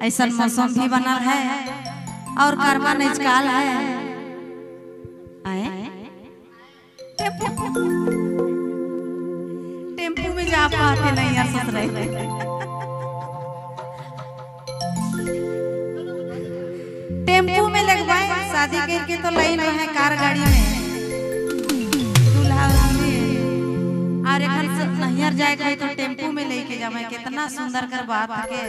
ऐसा मौसम भी बनल है और करवा निकाल है। टेम्पू में जा पाते नहीं यार ससुराल टेम्पू में लगवाए शादी करके तो लाइन है कार गाड़ी में दूल्हा और एखन नैहर जाए तो टेम्पू में लेके जावे कितना सुंदर कर बात के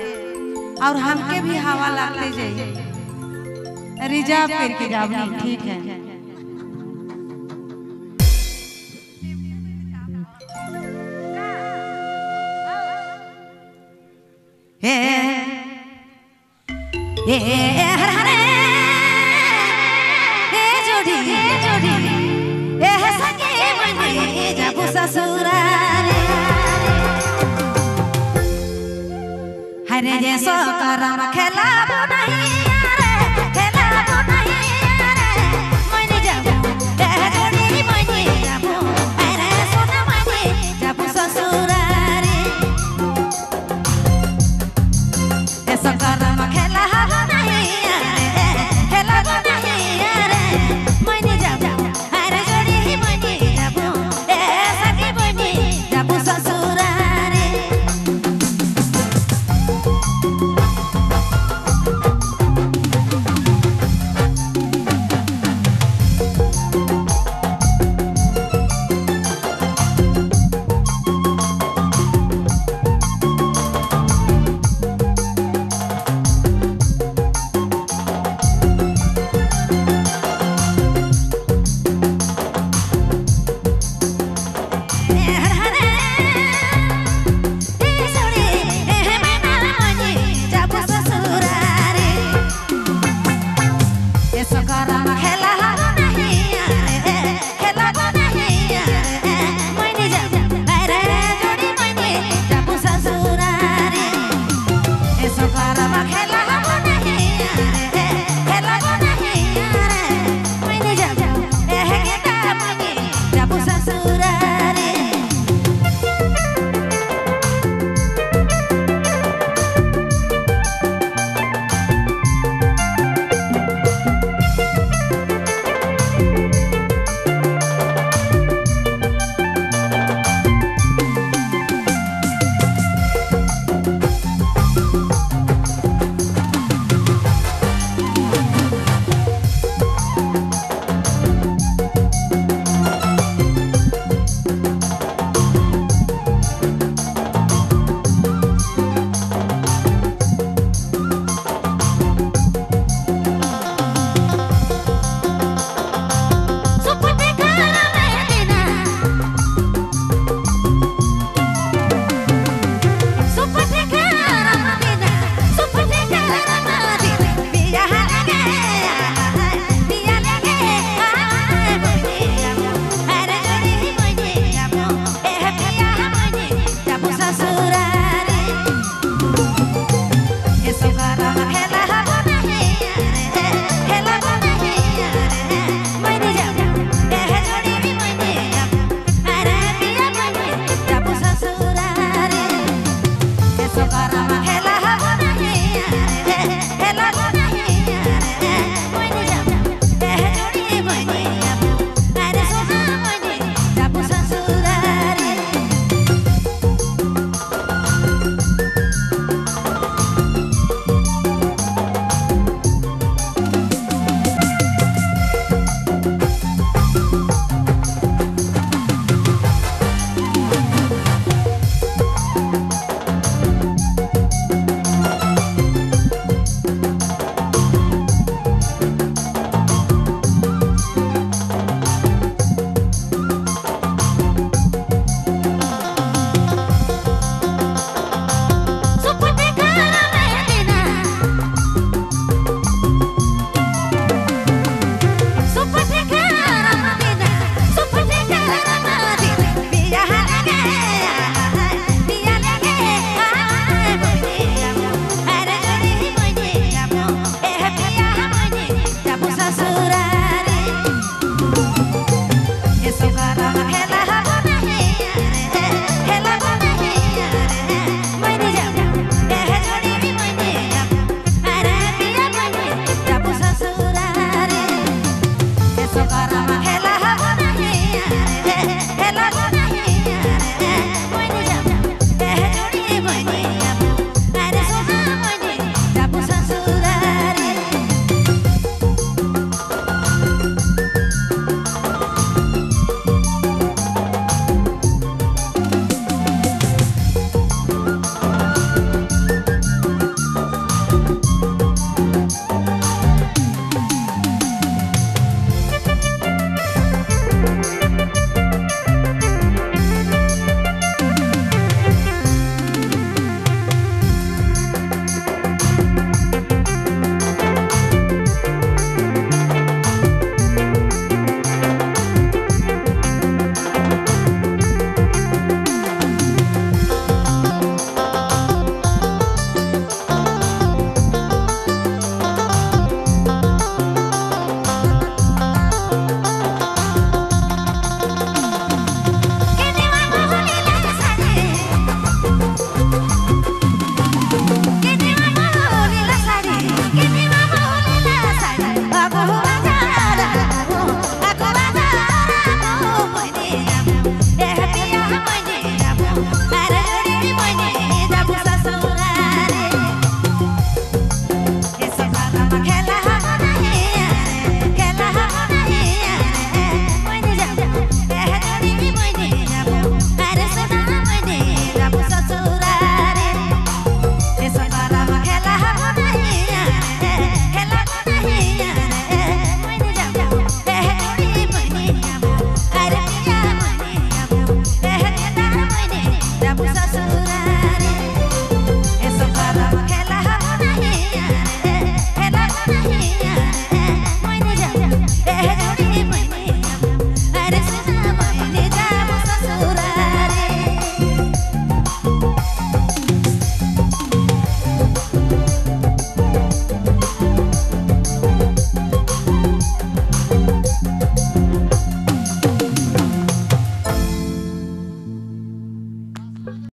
और हमके भी हवा लगते जाइए रिजर्व करके जाओ ठीक है। हरे जैसो करम खेलाबो नहीं यारे खेलाबो नहीं यारे मने जाबो रे जोड़ी मने जाबो अरे सोना मने जाबो ससुरारे जैसो करम खेलाबो नहीं यारे खेलाबो नहीं यारे मने जाबो अरे जोड़ी मने जाबो ए सखी मने जाबो ससुरारे।